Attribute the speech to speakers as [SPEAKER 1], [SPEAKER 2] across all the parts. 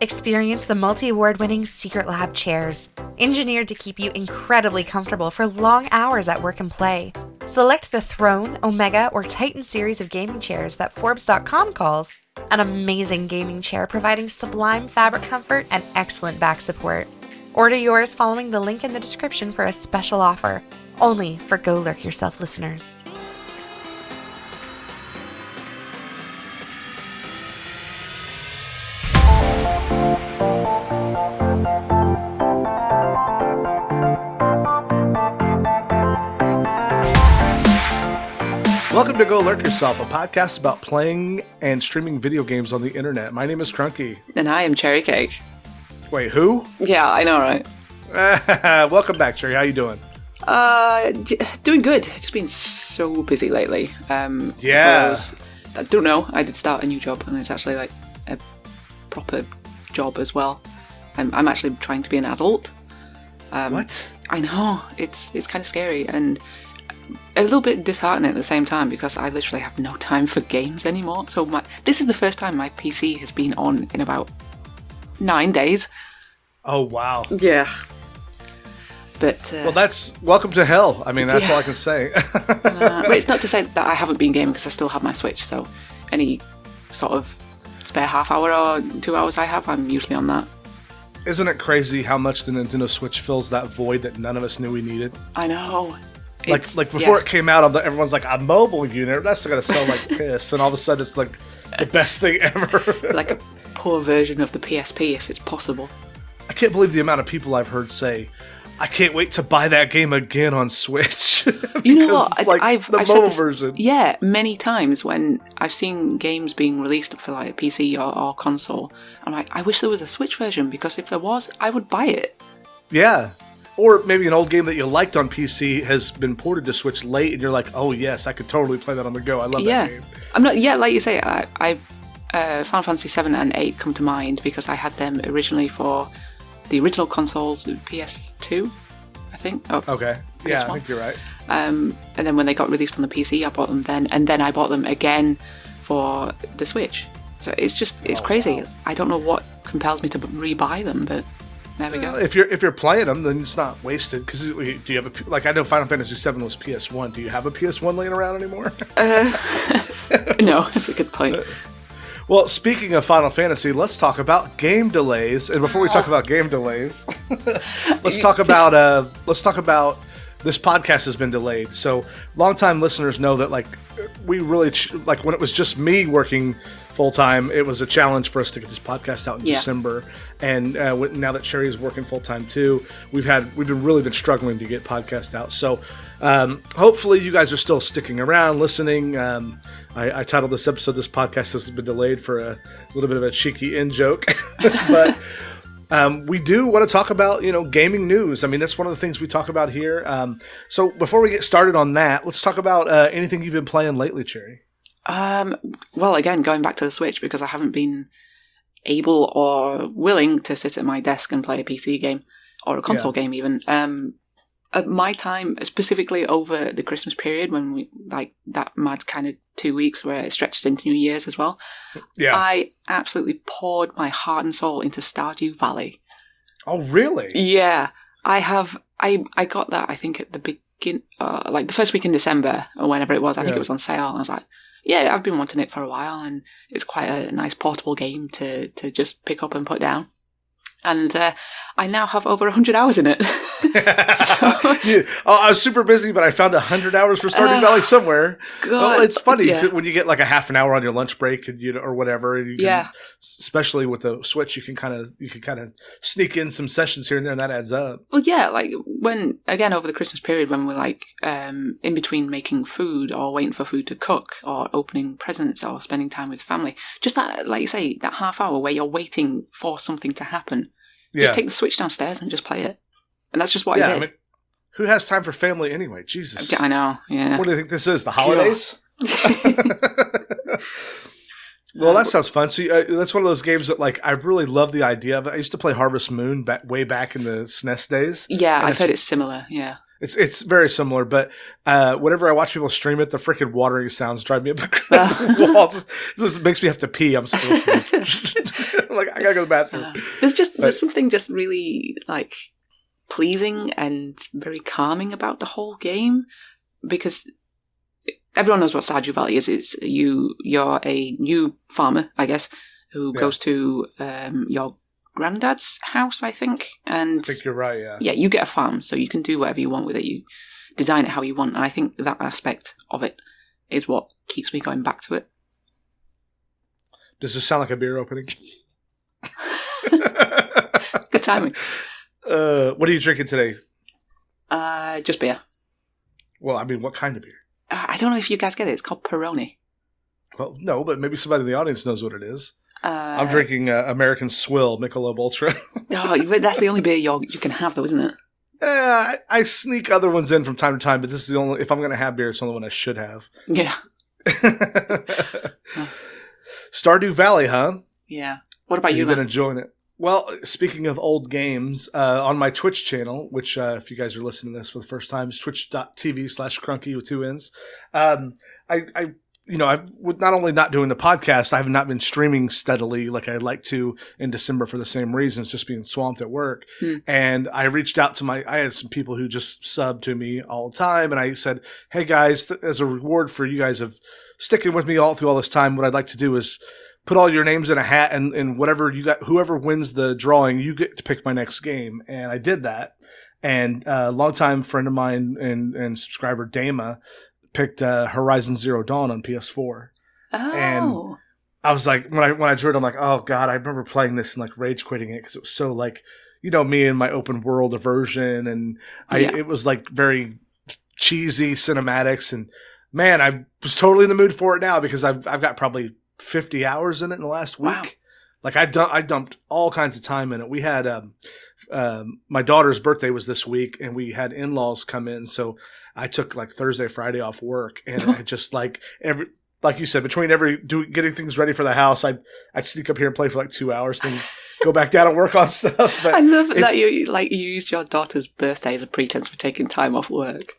[SPEAKER 1] Experience the multi-award-winning Secret Lab chairs, engineered to keep you incredibly comfortable for long hours at work and play. Select the Throne, Omega, or Titan series of gaming chairs that Forbes.com calls an amazing gaming chair providing sublime fabric comfort and excellent back support. Order yours following the link in the description for a special offer, only for Go Lurk Yourself listeners.
[SPEAKER 2] Welcome to Go Lurk Yourself, a podcast about playing and streaming video games on the internet. My name is Crunky.
[SPEAKER 3] And I am Cherry Cake.
[SPEAKER 2] Wait, who?
[SPEAKER 3] Yeah, I know, right?
[SPEAKER 2] Welcome back, Cherry. How you doing?
[SPEAKER 3] Doing good. Just been so busy lately.
[SPEAKER 2] Yeah.
[SPEAKER 3] I don't know. I did start a new job, and it's actually like a proper job as well. I'm actually trying to be an adult.
[SPEAKER 2] What?
[SPEAKER 3] I know. It's kind of scary and a little bit disheartening at the same time because I literally have no time for games anymore. So this is the first time my PC has been on in about 9 days.
[SPEAKER 2] Oh, wow.
[SPEAKER 3] Yeah. But
[SPEAKER 2] well, that's welcome to hell. I mean, that's all I can say.
[SPEAKER 3] But it's not to say that I haven't been gaming because I still have my Switch. So any sort of spare half hour or 2 hours I have, I'm usually on that.
[SPEAKER 2] Isn't it crazy how much the Nintendo Switch fills that void that none of us knew we needed?
[SPEAKER 3] I know.
[SPEAKER 2] Like before it came out, everyone's like, a mobile unit, that's going to sell like piss. And all of a sudden, it's like the best thing ever.
[SPEAKER 3] Like a poor version of the PSP, if it's possible.
[SPEAKER 2] I can't believe the amount of people I've heard say, I can't wait to buy that game again on Switch.
[SPEAKER 3] You know what?
[SPEAKER 2] It's like
[SPEAKER 3] I've
[SPEAKER 2] mobile
[SPEAKER 3] said this,
[SPEAKER 2] version.
[SPEAKER 3] Yeah, many times when I've seen games being released for like a PC or console, I'm like, I wish there was a Switch version because if there was, I would buy it.
[SPEAKER 2] Yeah. Or maybe an old game that you liked on PC has been ported to Switch late, and you're like, oh yes, I could totally play that on the go. I love that game.
[SPEAKER 3] I'm not. Yeah, like you say, Final Fantasy 7 and 8 come to mind because I had them originally for the original consoles, PS2, I think. Oh,
[SPEAKER 2] okay. Yeah,
[SPEAKER 3] PS1.
[SPEAKER 2] I think you're right.
[SPEAKER 3] And then when they got released on the PC, I bought them then, and then I bought them again for the Switch. So it's crazy.
[SPEAKER 2] Wow.
[SPEAKER 3] I don't know what compels me to rebuy them, but there we go.
[SPEAKER 2] If you're playing them, then it's not wasted. Because do you have I know Final Fantasy 7 was PS1. Do you have a PS1 laying around anymore?
[SPEAKER 3] No, that's a good point.
[SPEAKER 2] Well, speaking of Final Fantasy, let's talk about game delays. And before we talk about game delays, let's talk about this podcast has been delayed. So longtime listeners know that we really when it was just me working full time, it was a challenge for us to get this podcast out in December. And now that Cherry is working full time too, we've really been struggling to get podcasts out. So hopefully you guys are still sticking around, listening. I titled this episode, "This podcast has been delayed," for a little bit of a cheeky in joke, but we do want to talk about gaming news. I mean, that's one of the things we talk about here. So before we get started on that, let's talk about anything you've been playing lately, Cherry.
[SPEAKER 3] Well, again, going back to the Switch because I haven't been able or willing to sit at my desk and play a PC game or a console game even. At my time, specifically over the Christmas period when we that mad kind of 2 weeks where it stretches into New Year's as well. Yeah. I absolutely poured my heart and soul into Stardew Valley.
[SPEAKER 2] Oh, really?
[SPEAKER 3] Yeah. I got that, I think, at the begin, the first week in December or whenever it was. I think it was on sale. And I was like, yeah, I've been wanting it for a while, and it's quite a nice portable game to just pick up and put down. And I now have over 100 hours in it.
[SPEAKER 2] I was super busy, but I found 100 hours for Stardew Valley somewhere.
[SPEAKER 3] God,
[SPEAKER 2] well, it's funny when you get like a half an hour on your lunch break, and or whatever. And you can, especially with the Switch, you can kind of sneak in some sessions here and there, and that adds up.
[SPEAKER 3] Well, yeah, like when again over the Christmas period when we're in between making food or waiting for food to cook or opening presents or spending time with family, just that, like you say, that half hour where you're waiting for something to happen. Just take the Switch downstairs and just play it. And that's just what I did. I mean,
[SPEAKER 2] who has time for family anyway? Jesus.
[SPEAKER 3] I know, yeah.
[SPEAKER 2] What do you think this is, the holidays? Well, that sounds fun. So that's one of those games that I really love the idea of it. I used to play Harvest Moon way back in the SNES days.
[SPEAKER 3] Yeah, I've heard it's similar, yeah.
[SPEAKER 2] It's very similar, but whenever I watch people stream it, the freaking watering sounds drive me up the walls. This makes me have to pee. I'm supposed to. Like, I gotta go to the bathroom.
[SPEAKER 3] There's something just really like pleasing and very calming about the whole game, because everyone knows what Stardew Valley is. It's you're a new farmer, I guess, who goes to your granddad's house, I think. And
[SPEAKER 2] I think you're right, yeah.
[SPEAKER 3] Yeah, you get a farm, so you can do whatever you want with it. You design it how you want. And I think that aspect of it is what keeps me going back to it.
[SPEAKER 2] Does this sound like a beer opening?
[SPEAKER 3] Good timing.
[SPEAKER 2] What are you drinking today?
[SPEAKER 3] Just beer.
[SPEAKER 2] Well, I mean, what kind of beer?
[SPEAKER 3] I don't know if you guys get it. It's called Peroni.
[SPEAKER 2] Well, no, but maybe somebody in the audience knows what it is. I'm drinking American Swill Michelob Ultra.
[SPEAKER 3] Oh, that's the only beer you can have, though, isn't it?
[SPEAKER 2] I sneak other ones in from time to time, but this is the only. If I'm going to have beer, it's the only one I should have.
[SPEAKER 3] Yeah.
[SPEAKER 2] Stardew Valley, huh?
[SPEAKER 3] Yeah. What about you?
[SPEAKER 2] You've been enjoying it. Well, speaking of old games, on my Twitch channel, which if you guys are listening to this for the first time, is twitch.tv/crunky with 2 N's. I've not only not doing the podcast, I have not been streaming steadily like I'd like to in December for the same reasons, just being swamped at work. And I reached out to I had some people who just subbed to me all the time. And I said, hey guys, as a reward for you guys of sticking with me all through all this time, what I'd like to do is put all your names in a hat, and whatever you got, whoever wins the drawing, you get to pick my next game. And I did that. And a longtime friend of mine and subscriber, Dama, picked Horizon Zero Dawn on PS4.
[SPEAKER 3] Oh.
[SPEAKER 2] And I was like, when I drew it, I'm like, oh God, I remember playing this and like rage quitting it because it was so like, me and my open world aversion, and it was like very cheesy cinematics, and man, I was totally in the mood for it now because I've got probably 50 hours in it in the last week. Wow. Like I dumped all kinds of time in it. We had my daughter's birthday was this week, and we had in-laws come in, so I took like Thursday, Friday off work, and I just like like you said, between getting things ready for the house, I'd sneak up here and play for like 2 hours, then go back down and work on stuff. But
[SPEAKER 3] I love that you used your daughter's birthday as a pretense for taking time off work.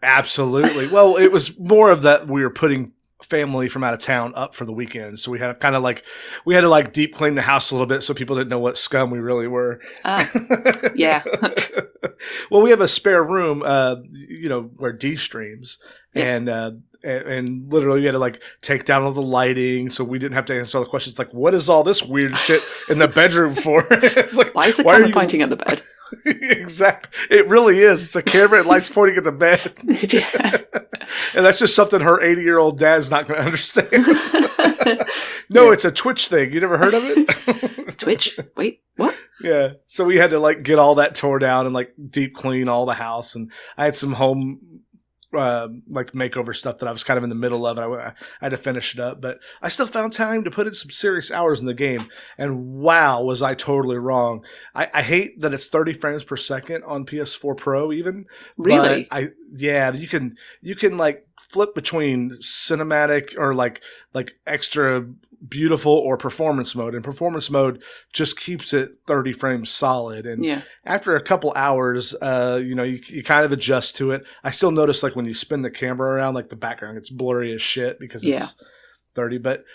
[SPEAKER 2] Absolutely. Well, it was more of that we were putting family from out of town up for the weekend, so we had to deep clean the house a little bit so people didn't know what scum we really were.
[SPEAKER 3] Yeah.
[SPEAKER 2] Well, we have a spare room where D streams. Yes. And literally we had to take down all the lighting so we didn't have to answer all the questions like, what is all this weird shit in the bedroom for? It's like,
[SPEAKER 3] why is the camera pointing at the bed?
[SPEAKER 2] Exactly. It really is. It's a camera and lights pointing at the bed. And that's just something her 80-year-old dad's not going to understand. No, it's a Twitch thing. You never heard of it?
[SPEAKER 3] Twitch? Wait, what?
[SPEAKER 2] Yeah. So we had to get all that tore down and deep clean all the house. And I had some home makeover stuff that I was kind of in the middle of, and I had to finish it up, but I still found time to put in some serious hours in the game, and wow, was I totally wrong. I hate that it's 30 frames per second on PS4 Pro even.
[SPEAKER 3] Really?
[SPEAKER 2] But you can flip between cinematic or extra beautiful or performance mode, and performance mode just keeps it 30 frames solid. And after a couple hours, you kind of adjust to it. I still notice when you spin the camera around, the background gets blurry as shit because it's 30, but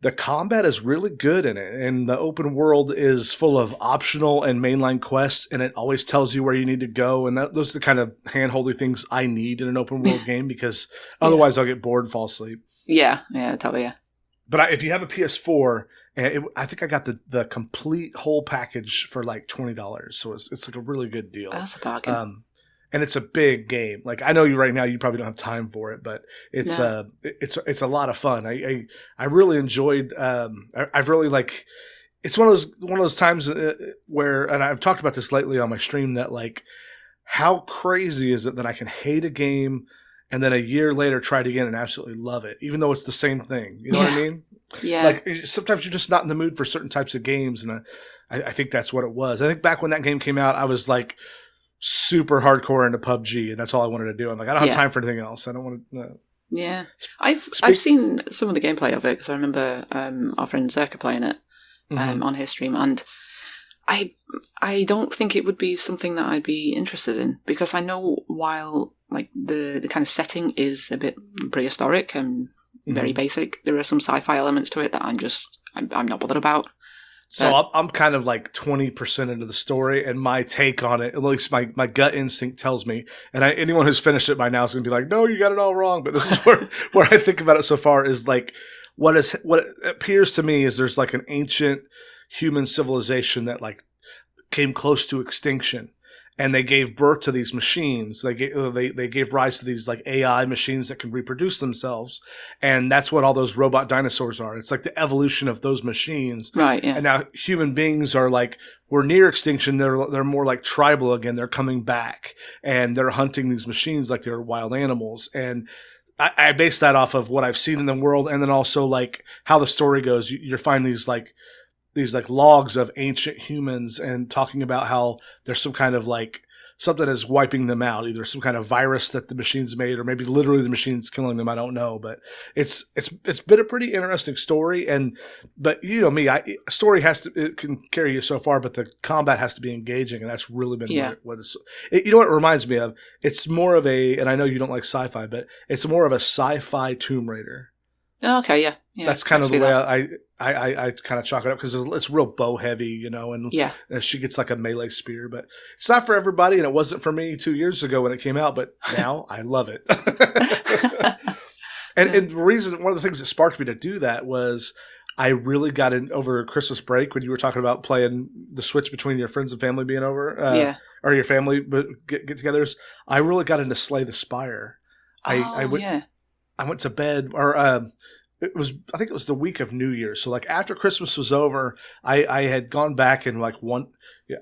[SPEAKER 2] the combat is really good in it, and the open world is full of optional and mainline quests, and it always tells you where you need to go, and those are the kind of hand-holdy things I need in an open world game, because otherwise I'll get bored and fall asleep. Yeah, totally, yeah. But if you have a PS4, I think I got the complete whole package for $20, so it's a really good deal.
[SPEAKER 3] That's a bargain.
[SPEAKER 2] And it's a big game. I know you right now, you probably don't have time for it, but it's a lot of fun. I really enjoyed. I've really it's one of those times where, and I've talked about this lately on my stream, that how crazy is it that I can hate a game and then a year later try it again and absolutely love it, even though it's the same thing. You know what I mean?
[SPEAKER 3] Yeah.
[SPEAKER 2] Sometimes you're just not in the mood for certain types of games, and I think that's what it was. I think back when that game came out, I was super hardcore into PUBG, and that's all I wanted to do. I'm I don't have time for anything else. I don't want to.
[SPEAKER 3] Yeah, I've seen some of the gameplay of it because I remember our friend Zerka playing it on his stream, and I don't think it would be something that I'd be interested in, because I know while like the kind of setting is a bit prehistoric and very basic, there are some sci-fi elements to it that I'm not bothered about.
[SPEAKER 2] So I'm kind of like 20% into the story, and my take on it, at least my gut instinct tells me, and anyone who's finished it by now is going to be like, no, you got it all wrong. But this is where I think about it so far is like, what it appears to me is there's like an ancient human civilization that like came close to extinction, and they gave birth to these machines. They gave rise to these like AI machines that can reproduce themselves, and that's what all those robot dinosaurs are. It's like the evolution of those machines,
[SPEAKER 3] right? Yeah.
[SPEAKER 2] And now human beings are like, we're near extinction. They're more like tribal again. They're coming back, and they're hunting these machines like they're wild animals. And I base that off of what I've seen in the world, and then also like how the story goes. You find these logs of ancient humans and talking about how there's some kind of like something is wiping them out, either some kind of virus that the machines made, or maybe literally the machine's killing them. I don't know, but it's been a pretty interesting story. But you know me, a story it can carry you so far, but the combat has to be engaging, and that's really been what it's. You know what it reminds me of? It's more of and I know you don't like sci-fi, but it's more of a sci-fi Tomb Raider.
[SPEAKER 3] Okay, yeah.
[SPEAKER 2] That's kind of the way I kind of chalk it up, because it's real bow heavy, you know, and she gets like a melee spear, but it's not for everybody, and it wasn't for me 2 years ago when it came out, but now I love it. And the reason, one of the things that sparked me to do that was I really got in over Christmas break when you were talking about playing the Switch between your friends and family being over, or your family get-togethers. I really got into Slay the Spire. I went to bed, or I think it was the week of New Year's. So like after Christmas was over, I had gone back and like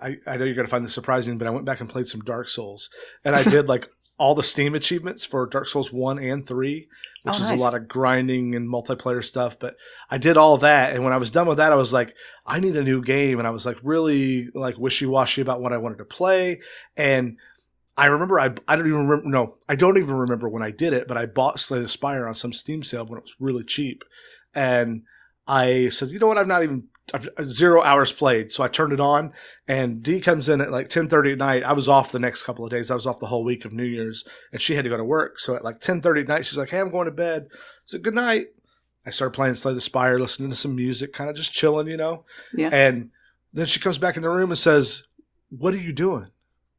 [SPEAKER 2] I know you're going to find this surprising, but I went back and played some Dark Souls, and I did like all the Steam achievements for Dark Souls 1 and 3, which is
[SPEAKER 3] nice.
[SPEAKER 2] a lot of grinding and multiplayer stuff. But I did all of that. And when I was done with that, I was like, I need a new game. And I was like really like wishy-washy about what I wanted to play. And I remember I don't even remember when I did it, but I bought Slay the Spire on some Steam sale when it was really cheap. And I said, you know what, I've 0 hours played. So I turned it on, and Dee comes in at like 10:30 at night. I was off the next couple of days. I was off the whole week of New Year's, and she had to go to work. So at like 10:30 at night, she's like, hey, I'm going to bed. I said, good night. I started playing Slay the Spire, listening to some music, kind of just chilling, you know?
[SPEAKER 3] Yeah.
[SPEAKER 2] And then she comes back in the room and says, what are you doing?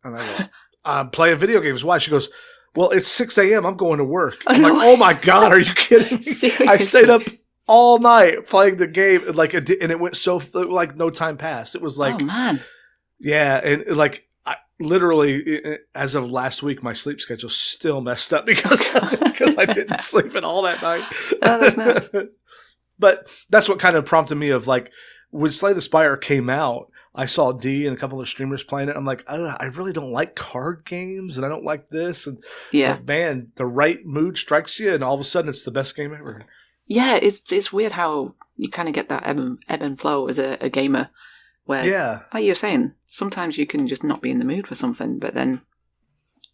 [SPEAKER 2] And I go, I'm playing video games. Why? She goes, well, it's 6 a.m. I'm going to work. I'm like, oh my God, are you kidding me?
[SPEAKER 3] Seriously?
[SPEAKER 2] I stayed up all night playing the game, and it went so like no time passed. It was like,
[SPEAKER 3] oh man,
[SPEAKER 2] yeah, and like literally as of last week, my sleep schedule's still messed up because I didn't sleep at all that night.
[SPEAKER 3] Oh, that's nuts.
[SPEAKER 2] But that's what kind of prompted me of like when Slay the Spire came out. I saw Dee and a couple of streamers playing it. I'm like, I really don't like card games, and I don't like this. And but man, the right mood strikes you, and all of a sudden, it's the best game ever.
[SPEAKER 3] Yeah, it's weird how you kind of get that ebb and flow as a gamer, where, like you're saying, sometimes you can just not be in the mood for something, but then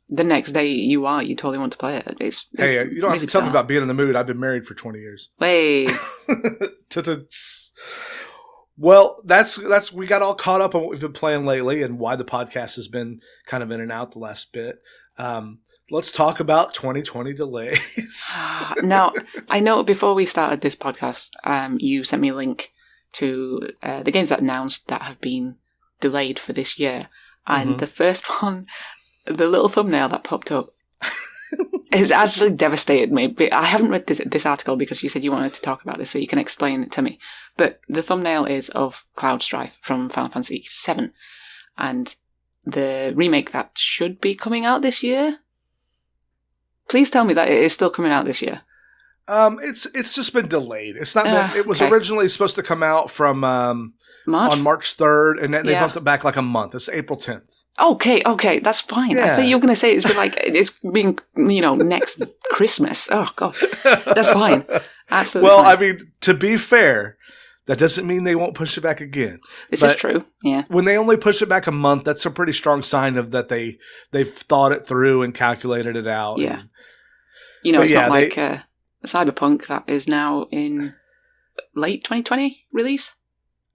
[SPEAKER 3] the next day you totally want to play it. It's
[SPEAKER 2] hey, you don't have to tell me about being in the mood. I've been married for 20 years.
[SPEAKER 3] Wait.
[SPEAKER 2] Well, that's we got all caught up on what we've been playing lately and why the podcast has been kind of in and out the last bit. Let's talk about 2020 delays.
[SPEAKER 3] Now, I know before we started this podcast, you sent me a link to the games that announced that have been delayed for this year. And the first one, the little thumbnail that popped up, has actually devastated me. But I haven't read this article because you said you wanted to talk about this, so you can explain it to me. But the thumbnail is of Cloud Strife from Final Fantasy VII, and the remake that should be coming out this year. Please tell me that it is still coming out this year.
[SPEAKER 2] It's just been delayed. It's not. It was originally supposed to come out from on March 3rd, and then they bumped it back like a month. It's April 10th.
[SPEAKER 3] Okay, that's fine. Yeah. I thought you were going to say it's being next Christmas. Oh God, that's fine. Absolutely.
[SPEAKER 2] Well,
[SPEAKER 3] fine.
[SPEAKER 2] I mean, to be fair, that doesn't mean they won't push it back again.
[SPEAKER 3] This is true. Yeah. When
[SPEAKER 2] they only push it back a month, that's a pretty strong sign of that they've thought it through and calculated it out.
[SPEAKER 3] Yeah. It's not like Cyberpunk that is now in late 2020 release.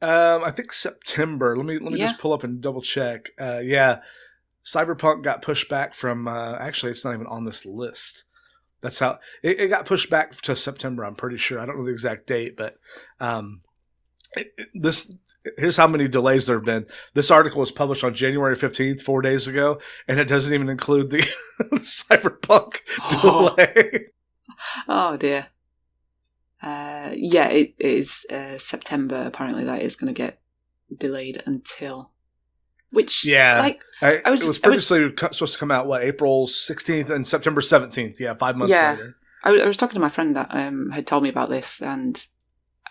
[SPEAKER 2] I think September. Let me
[SPEAKER 3] Yeah.
[SPEAKER 2] just pull up and double check. Yeah, Cyberpunk got pushed back from. Actually, it's not even on this list. That's how it got pushed back to September. I'm pretty sure. I don't know the exact date, but this. Here's how many delays there have been. This article was published on January 15th, 4 days ago, and it doesn't even include the Cyberpunk delay.
[SPEAKER 3] Oh dear. Yeah, it is September. Apparently, that is going to get delayed until. Which,
[SPEAKER 2] Yeah,
[SPEAKER 3] like,
[SPEAKER 2] it was previously supposed to come out April 16th and September 17th. Yeah, 5 months later.
[SPEAKER 3] I was talking to my friend that had told me about this, and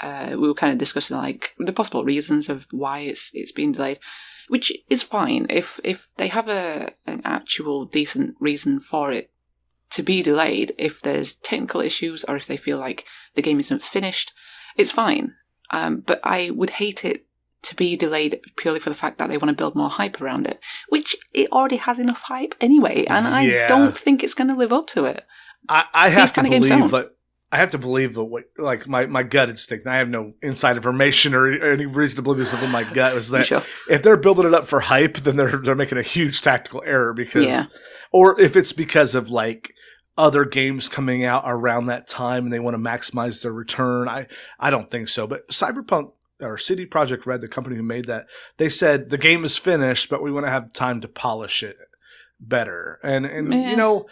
[SPEAKER 3] we were kind of discussing like the possible reasons of why it's been delayed, which is fine if they have an actual decent reason for it to be delayed. If there's technical issues or if they feel like the game isn't finished, it's fine. But I would hate it to be delayed purely for the fact that they want to build more hype around it, which it already has enough hype anyway, and I don't think it's going to live up to it.
[SPEAKER 2] I have to believe that. I have to believe that what, like my gut instinct, and I have no inside information or any reason to believe this within my gut, is that if they're building it up for hype, then they're making a huge tactical error because, or if it's because of like other games coming out around that time and they want to maximize their return. I don't think so. But Cyberpunk or CD Projekt Red, the company who made that, they said the game is finished, but we want to have time to polish it better. And you know.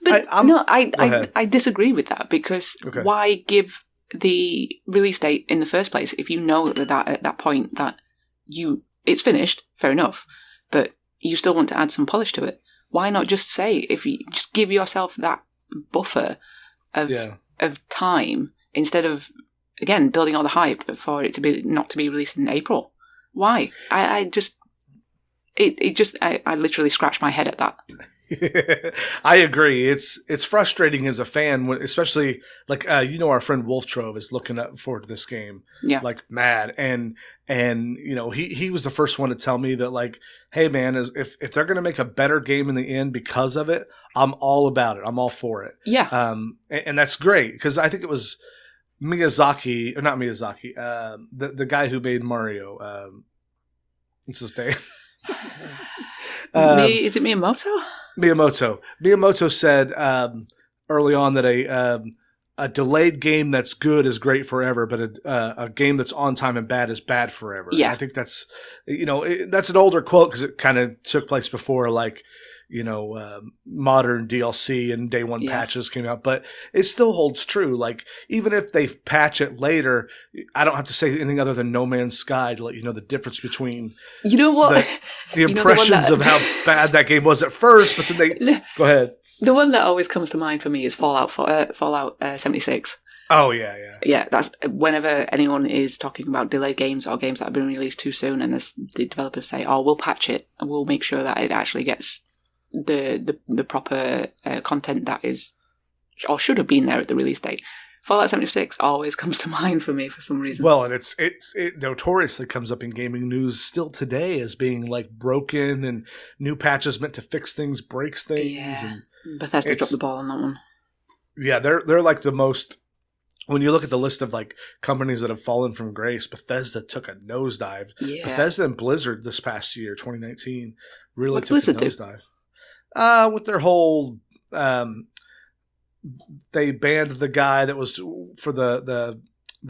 [SPEAKER 3] But I disagree with that because why give the release date in the first place if you know that at that point that it's finished, fair enough, but you still want to add some polish to it? Why not just say, if you just give yourself that buffer of time instead of, again, building all the hype for it to be not to be released in April? Why? I literally scratched my head at that.
[SPEAKER 2] I agree. It's frustrating as a fan, especially like our friend Wolf Trove is looking forward to this game, like mad, and you know he was the first one to tell me that like, hey man, if they're gonna make a better game in the end because of it, I'm all about it. I'm all for it.
[SPEAKER 3] Yeah.
[SPEAKER 2] And that's great because I think it was Miyazaki, or not Miyazaki, the guy who made Mario. What's his name?
[SPEAKER 3] Is it Miyamoto?
[SPEAKER 2] Miyamoto said early on that a delayed game that's good is great forever, but a game that's on time and bad is bad forever.
[SPEAKER 3] Yeah.
[SPEAKER 2] I think that's that's an older quote because it kind of took place before like modern DLC and day one patches came out, but it still holds true. Like even if they patch it later, I don't have to say anything other than No Man's Sky to let you know the difference between the impressions of how bad that game was at first, but then they go ahead.
[SPEAKER 3] The one that always comes to mind for me is Fallout 76.
[SPEAKER 2] Oh yeah.
[SPEAKER 3] That's whenever anyone is talking about delayed games or games that have been released too soon, and the developers say, "Oh, we'll patch it and we'll make sure that it actually gets the proper content that is or should have been there at the release date." Fallout 76 always comes to mind for me for some reason.
[SPEAKER 2] Well, and it notoriously comes up in gaming news still today as being like broken and new patches meant to fix things breaks things.
[SPEAKER 3] Yeah,
[SPEAKER 2] and
[SPEAKER 3] Bethesda dropped the ball on that one.
[SPEAKER 2] Yeah, they're like the most. When you look at the list of like companies that have fallen from grace, Bethesda took a nosedive.
[SPEAKER 3] Yeah.
[SPEAKER 2] Bethesda and Blizzard this past year, 2019, really took
[SPEAKER 3] Blizzard
[SPEAKER 2] a nosedive. With their whole, they banned the guy that was for the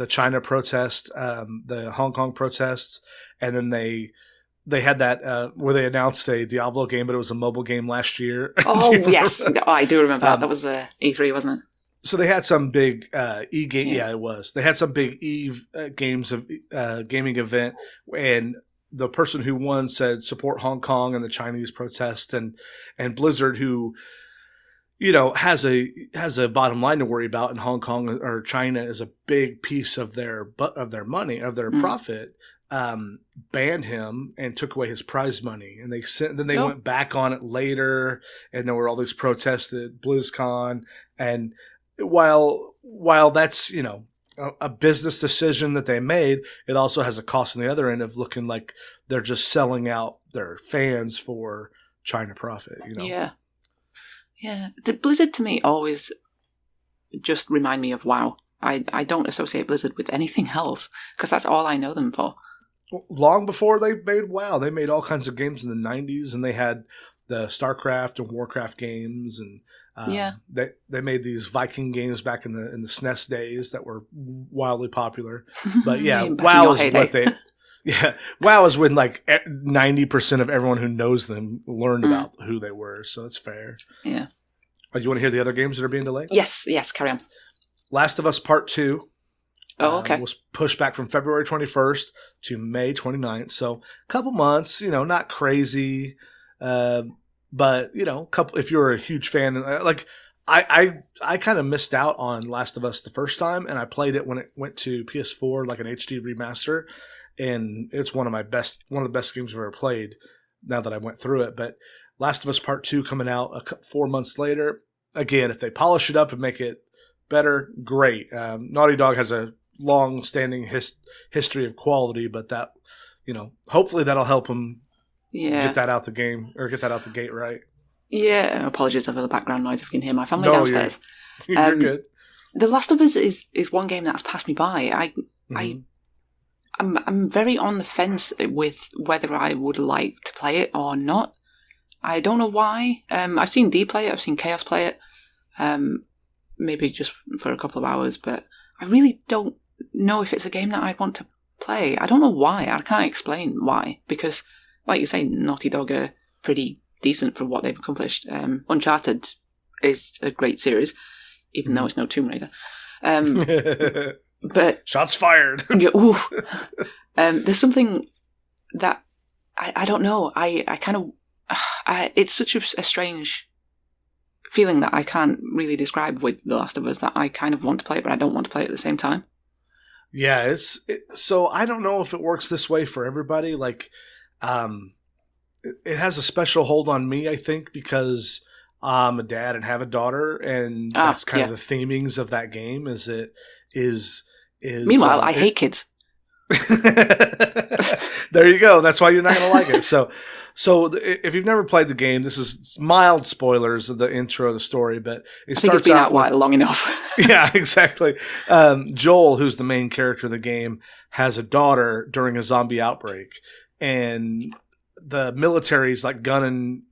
[SPEAKER 2] China protest, the Hong Kong protests, and then they had that where they announced a Diablo game, but it was a mobile game last year.
[SPEAKER 3] Oh yes, I do remember that. That was E3, wasn't it?
[SPEAKER 2] So they had some big e-game. Yeah, it was. They had some big games of gaming event, and the person who won said support Hong Kong and the Chinese protest, and Blizzard, who has a bottom line to worry about, and Hong Kong or China is a big piece of their money, of their profit. Banned him and took away his prize money, and they went back on it later, and there were all these protests at BlizzCon. And while that's a business decision that they made, it also has a cost on the other end of looking like they're just selling out their fans for China profit.
[SPEAKER 3] Yeah. The Blizzard to me always just remind me of WoW. I don't associate Blizzard with anything else because that's all I know them for.
[SPEAKER 2] long before they made WoW. They made all kinds of games in the 90s, and they had the StarCraft and Warcraft games, and they made these Viking games back in the SNES days that were wildly popular. But yeah, WoW is what they. Yeah, WoW is when like 90% of everyone who knows them learned about who they were, so it's fair.
[SPEAKER 3] Yeah.
[SPEAKER 2] You want to hear the other games that are being delayed?
[SPEAKER 3] Yes, carry on.
[SPEAKER 2] Last of Us Part 2
[SPEAKER 3] okay.
[SPEAKER 2] was pushed back from February 21st to May 29th, so a couple months, not crazy, but, if you're a huge fan, like, I kind of missed out on Last of Us the first time, and I played it when it went to PS4, like an HD remaster, and it's one of the best games I've ever played now that I went through it. But Last of Us Part 2 coming out 4 months later. Again, if they polish it up and make it better, great. Naughty Dog has a long-standing history of quality, but that, hopefully that'll help them get that out the gate right.
[SPEAKER 3] Yeah, apologies for the background noise if you can hear my family downstairs.
[SPEAKER 2] You're good.
[SPEAKER 3] The Last of Us is one game that's passed me by. I'm very on the fence with whether I would like to play it or not. I don't know why. I've seen Dee play it. I've seen Chaos play it. Maybe just for a couple of hours, but I really don't know if it's a game that I'd want to play. I don't know why. I can't explain why. Because, like you say, Naughty Dog are pretty decent for what they've accomplished. Uncharted is a great series, even though it's no Tomb Raider. But
[SPEAKER 2] shots fired.
[SPEAKER 3] There's something that I don't know. I kind of it's such a strange feeling that I can't really describe with The Last of Us, that I kind of want to play it, but I don't want to play it at the same time.
[SPEAKER 2] Yeah, so I don't know if it works this way for everybody. Like, it has a special hold on me, I think, because I'm a dad and have a daughter, and that's kind of the themings of that game.
[SPEAKER 3] Meanwhile, I hate kids.
[SPEAKER 2] There you go. That's why you're not going to like it. So if you've never played the game, this is mild spoilers of the intro of the story, but
[SPEAKER 3] I think it's been out long enough.
[SPEAKER 2] Yeah, exactly. Joel, who's the main character of the game, has a daughter during a zombie outbreak, and the military's like gunning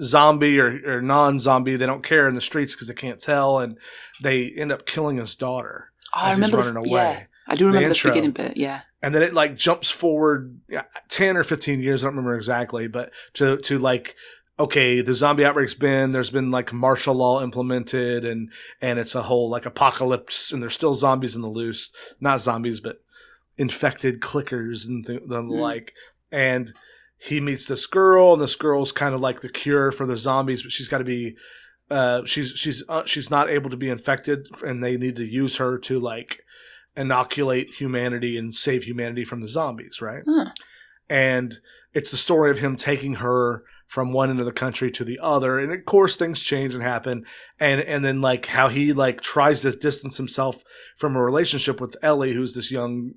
[SPEAKER 2] zombie or non-zombie. They don't care in the streets because they can't tell, and they end up killing his daughter.
[SPEAKER 3] I remember
[SPEAKER 2] he's running away.
[SPEAKER 3] Yeah, I do remember the beginning bit, yeah.
[SPEAKER 2] And then it like jumps forward 10 or 15 years, I don't remember exactly, but to like, okay, the zombie outbreak's there's been like martial law implemented, and it's a whole like apocalypse, and there's still zombies in the loose. Not zombies, but infected clickers and the like. And he meets this girl, and this girl's kind of like the cure for the zombies, but she's got to be she's not able to be infected, and they need to use her to like inoculate humanity and save humanity from the zombies, right? And it's the story of him taking her from one end of the country to the other, and of course things change and happen, and then like how he like tries to distance himself from a relationship with Ellie, who's this young,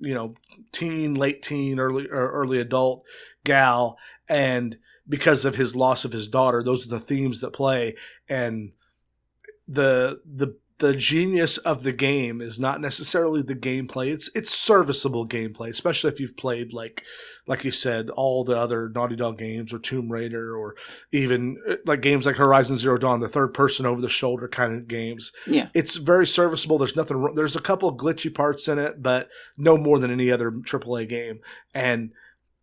[SPEAKER 2] teen, late teen, early adult gal, and because of his loss of his daughter, those are the themes that play. And the genius of the game is not necessarily the gameplay. It's serviceable gameplay, especially if you've played like you said, all the other Naughty Dog games, or Tomb Raider, or even like games like Horizon Zero Dawn, the third person over the shoulder kind of games. Yeah, it's very serviceable. There's nothing. There's a couple of glitchy parts in it, but no more than any other AAA game. And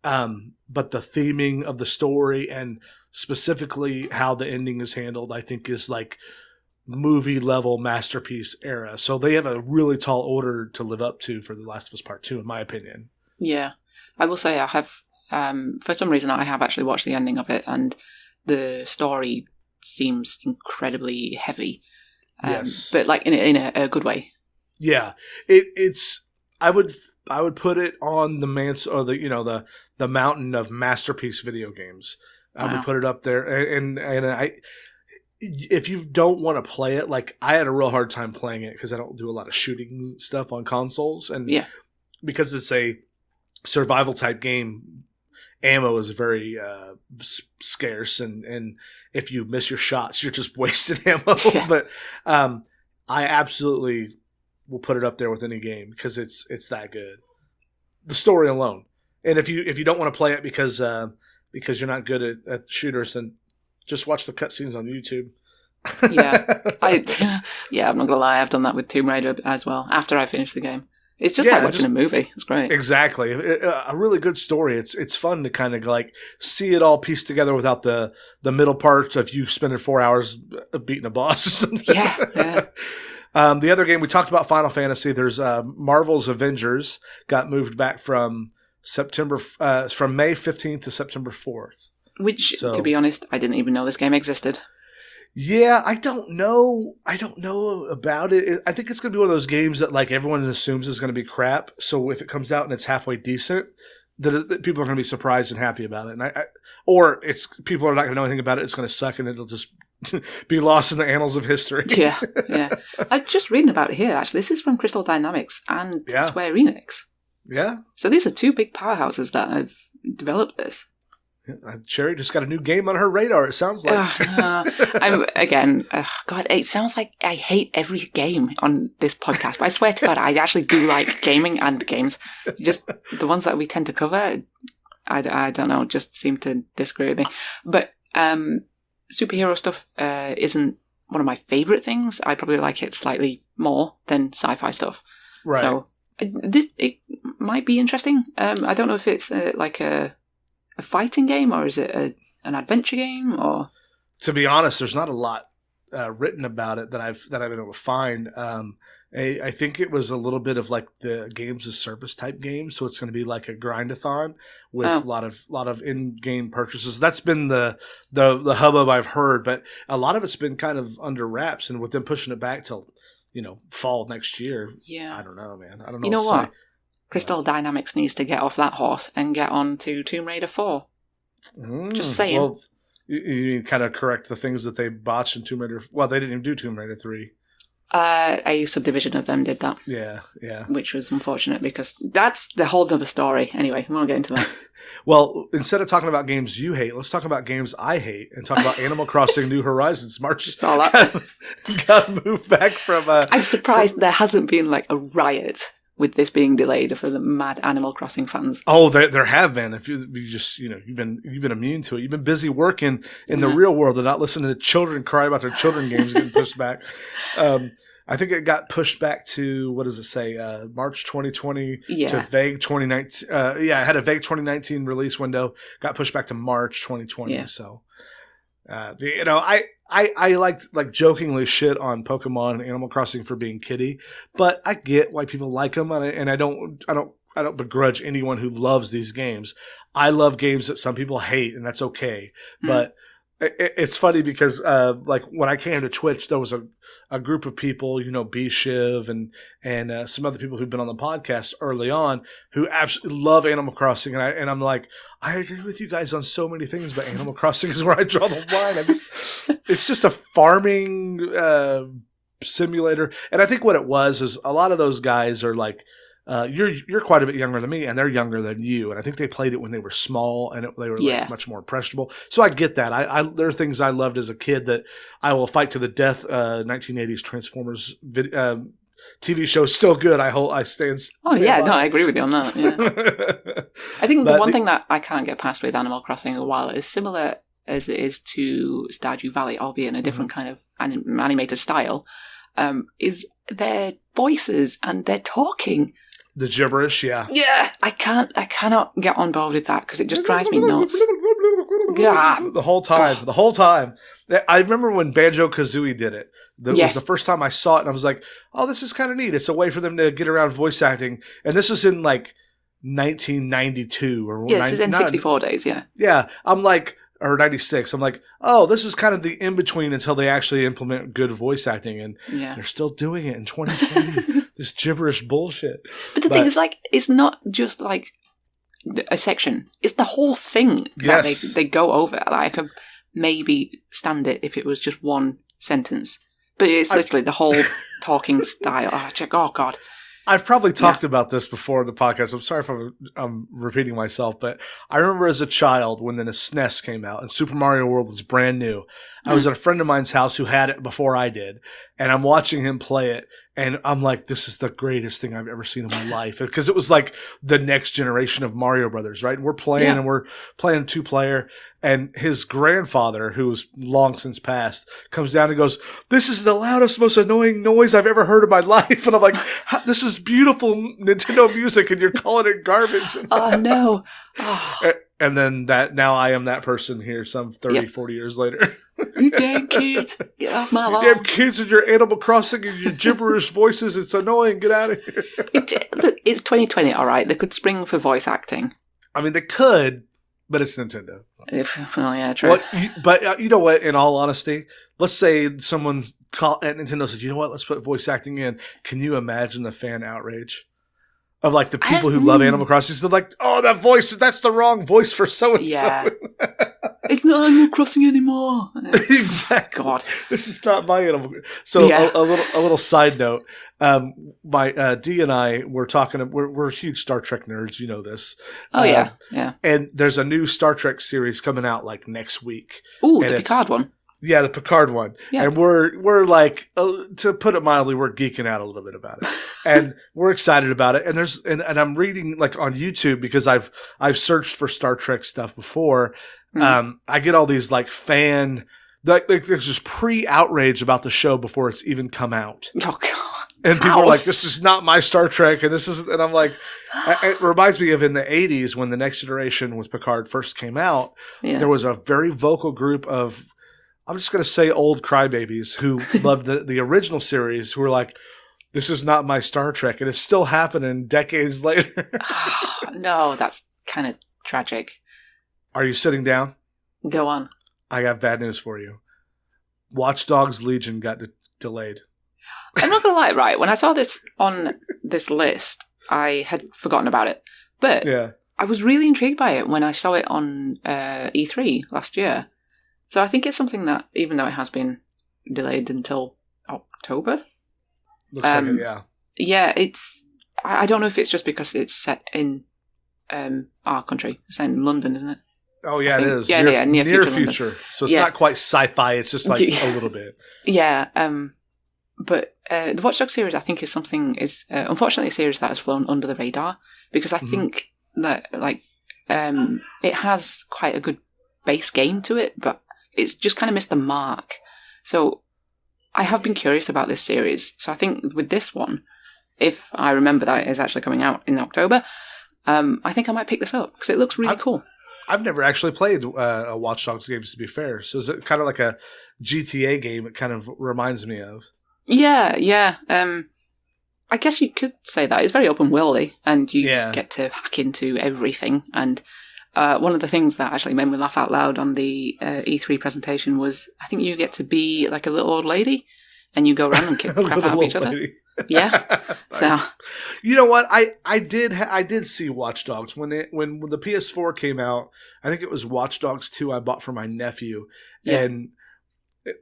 [SPEAKER 2] but the theming of the story, and specifically how the ending is handled, I think is like movie level masterpiece era. So they have a really tall order to live up to for The Last of Us Part 2, in my opinion.
[SPEAKER 3] Yeah. I will say I have, for some reason I have actually watched the ending of it, and the story seems incredibly heavy.
[SPEAKER 2] Yes.
[SPEAKER 3] But like in a good way.
[SPEAKER 2] Yeah. It's I would put it on the the mountain of masterpiece video games. Wow. I would put it up there, and if you don't want to play it, like I had a real hard time playing it because I don't do a lot of shooting stuff on consoles, and because it's a survival type game, ammo is very scarce, and if you miss your shots, you're just wasting ammo. Yeah. But I absolutely will put it up there with any game because it's that good. The story alone, And if you don't want to play it because you're not good at shooters, then just watch the cutscenes on YouTube.
[SPEAKER 3] Yeah, I'm not gonna lie. I've done that with Tomb Raider as well. After I finished the game, it's just like watching a movie. It's great.
[SPEAKER 2] Exactly, a really good story. It's fun to kind of like see it all pieced together without the middle parts of you spending 4 hours beating a boss or something.
[SPEAKER 3] Yeah.
[SPEAKER 2] The other game we talked about, Final Fantasy. There's Marvel's Avengers got moved back from from May 15th to September 4th.
[SPEAKER 3] Which, to be honest, I didn't even know this game existed.
[SPEAKER 2] Yeah, I don't know about it. I think it's going to be one of those games that like everyone assumes is going to be crap. So if it comes out and it's halfway decent, that people are going to be surprised and happy about it. And or it's people are not going to know anything about it. It's going to suck and it'll just be lost in the annals of history.
[SPEAKER 3] Yeah. I'm just reading about it here. Actually, this is from Crystal Dynamics and Square Enix.
[SPEAKER 2] Yeah.
[SPEAKER 3] So these are two big powerhouses that have developed this.
[SPEAKER 2] Cherry just got a new game on her radar, it sounds like.
[SPEAKER 3] God, it sounds like I hate every game on this podcast. But I swear to God, I actually do like gaming and games. Just the ones that we tend to cover, I don't know, just seem to disagree with me. But superhero stuff isn't one of my favourite things. I probably like it slightly more than sci-fi stuff.
[SPEAKER 2] Right.
[SPEAKER 3] So it might be interesting. I don't know if it's like a fighting game or is it an adventure game or?
[SPEAKER 2] To be honest, there's not a lot written about it that I've been able to find. I think it was a little bit of like the games as service type game, so it's going to be like a grindathon with a lot of in-game purchases. That's been the hubbub I've heard, but a lot of it's been kind of under wraps, and with them pushing it back till fall next year.
[SPEAKER 3] Yeah,
[SPEAKER 2] I don't know, man. I don't know.
[SPEAKER 3] You know what? Crystal Dynamics needs to get off that horse and get on to Tomb Raider 4. Just saying. Well,
[SPEAKER 2] you kind of correct the things that they botched in Tomb Raider. Well, they didn't even do Tomb Raider 3.
[SPEAKER 3] A subdivision of them did that.
[SPEAKER 2] Yeah.
[SPEAKER 3] Which was unfortunate because that's the whole other story. Anyway, we won't get into that.
[SPEAKER 2] Well, instead of talking about games you hate, let's talk about games I hate and talk about Animal Crossing New Horizons. March got moved back from...
[SPEAKER 3] I'm surprised there hasn't been like a riot with this being delayed for the mad Animal Crossing fans.
[SPEAKER 2] Oh, there have been. If you just you've been immune to it. You've been busy working in the real world and not listening to children cry about their children games getting pushed back. I think it got pushed back to, what does it say, March 2020 to vague 2019. It had a vague 2019 release window. Got pushed back to March 2020. Yeah. So, I like jokingly shit on Pokemon and Animal Crossing for being kiddie, but I get why people like them, and I don't begrudge anyone who loves these games. I love games that some people hate, and that's okay. But it's funny because like when I came to Twitch, there was a group of people, B-Shiv and some other people who've been on the podcast early on who absolutely love Animal Crossing, and I'm like, I agree with you guys on so many things, but Animal Crossing is where I draw the line. It's just a farming simulator, and I think what it was is a lot of those guys are like. You're quite a bit younger than me, and they're younger than you. And I think they played it when they were small, and they were like much more impressionable. So I get that. There are things I loved as a kid that I will fight to the death. 1980s Transformers TV show is still good. I stand.
[SPEAKER 3] Oh yeah, no, I agree with you on that. Yeah. I think the one thing that I can't get past with Animal Crossing while it is similar as it is to Stardew Valley, albeit in a different kind of animated style, is their voices and their talking.
[SPEAKER 2] The gibberish, yeah.
[SPEAKER 3] Yeah, I cannot get on board with that because it just drives me nuts.
[SPEAKER 2] The whole time. I remember when Banjo-Kazooie did it. It was the first time I saw it, and I was like, oh, this is kind of neat. It's a way for them to get around voice acting. And this is in, like, 1992. Or
[SPEAKER 3] this is in 64 days, yeah.
[SPEAKER 2] Yeah, I'm like... Or 96. I'm like, oh, this is kind of the in-between until they actually implement good voice acting. And they're still doing it in 2020. This gibberish bullshit.
[SPEAKER 3] But the thing is, like, it's not just, like, a section. It's the whole thing that they go over. Like, I could maybe stand it if it was just one sentence. But it's literally the whole talking style. Oh, God.
[SPEAKER 2] I've probably talked about this before in the podcast. I'm sorry if I'm repeating myself, but I remember as a child when the SNES came out and Super Mario World was brand new. I was at a friend of mine's house who had it before I did, and I'm watching him play it, and I'm like, this is the greatest thing I've ever seen in my life. Because it was like the next generation of Mario Brothers, right? And we're playing, and we're playing 2-player, and his grandfather, who's long since passed, comes down and goes, "This is the loudest, most annoying noise I've ever heard in my life." And I'm like, "This is beautiful Nintendo music, and you're calling it garbage."
[SPEAKER 3] Oh, no. Oh.
[SPEAKER 2] And then now I am that person here some 30, 40 years later.
[SPEAKER 3] You damn kids. Get off my lawn.
[SPEAKER 2] You damn kids and your Animal Crossing and your gibberish voices. It's annoying. Get out of here.
[SPEAKER 3] Look, it's 2020, all right. They could spring for voice acting.
[SPEAKER 2] I mean, they could, but it's Nintendo.
[SPEAKER 3] Well, yeah, true.
[SPEAKER 2] But you know what? In all honesty, let's say someone at Nintendo said, "You know what? Let's put voice acting in." Can you imagine the fan outrage of like the people who love Animal Crossing? They're like, "Oh, that voice, that's the wrong voice for so-and-so." Yeah.
[SPEAKER 3] It's not Animal Crossing anymore.
[SPEAKER 2] Exactly.
[SPEAKER 3] God.
[SPEAKER 2] This is not my Animal. So a little side note. My D and I were talking. We're huge Star Trek nerds. You know this.
[SPEAKER 3] Oh yeah.
[SPEAKER 2] And there's a new Star Trek series coming out like next week.
[SPEAKER 3] Ooh, the Picard one.
[SPEAKER 2] Yeah, the Picard one. Yeah. And we're like, to put it mildly, we're geeking out a little bit about it, and we're excited about it. And I'm reading like on YouTube because I've searched for Star Trek stuff before. I get all these like fan, like there's just pre-outrage about the show before it's even come out.
[SPEAKER 3] Oh God!
[SPEAKER 2] And people are like, "This is not my Star Trek," and and I'm like, it reminds me of in the '80s when the Next Generation with Picard first came out. Yeah. There was a very vocal group of, I'm just going to say, old crybabies who loved the original series, who were like, "This is not my Star Trek," and it's still happening decades later.
[SPEAKER 3] No, that's kind of tragic.
[SPEAKER 2] Are you sitting down?
[SPEAKER 3] Go on.
[SPEAKER 2] I got bad news for you. Watch Dogs Legion got delayed.
[SPEAKER 3] I'm not going to lie, right? When I saw this on this list, I had forgotten about it. But I was really intrigued by it when I saw it on E3 last year. So I think it's something that, even though it has been delayed until October.
[SPEAKER 2] Looks like it, yeah.
[SPEAKER 3] Yeah, I don't know if it's just because it's set in our country. It's set in London, isn't it?
[SPEAKER 2] Oh, yeah, it is.
[SPEAKER 3] Yeah, near
[SPEAKER 2] future. So it's not quite sci-fi. It's just like a little bit.
[SPEAKER 3] Yeah. But the Watch Dogs series, I think, is unfortunately a series that has flown under the radar, because I think that it has quite a good base game to it, but it's just kind of missed the mark. So I have been curious about this series. So I think with this one, if I remember that it is actually coming out in October, I think I might pick this up because it looks really cool.
[SPEAKER 2] I've never actually played a Watch Dogs games, to be fair. So is it kind of like a GTA game? It kind of reminds me of.
[SPEAKER 3] Yeah. I guess you could say that. It's very open-worldy, and you get to hack into everything. And one of the things that actually made me laugh out loud on the E3 presentation was, I think you get to be like a little old lady, and you go around and kick crap out of each other. Yeah.
[SPEAKER 2] Nice. So, you know what? I did see Watch Dogs when the PS4 came out. I think it was Watch Dogs 2 I bought for my nephew, and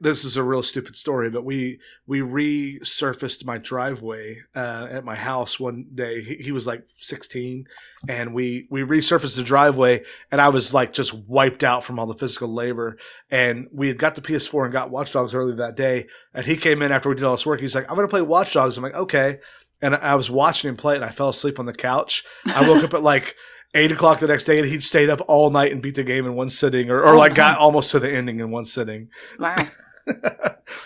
[SPEAKER 2] this is a real stupid story, but we resurfaced my driveway at my house one day. He was like 16, and we resurfaced the driveway, and I was like just wiped out from all the physical labor. And we had got the PS4 and got Watch Dogs earlier that day, and he came in after we did all this work. He's like, "I'm gonna play Watch Dogs." I'm like, "Okay," and I was watching him play it, and I fell asleep on the couch. I woke up at like 8 o'clock the next day, and he'd stayed up all night and beat the game in one sitting, or got almost to the ending in one sitting.
[SPEAKER 3] Wow.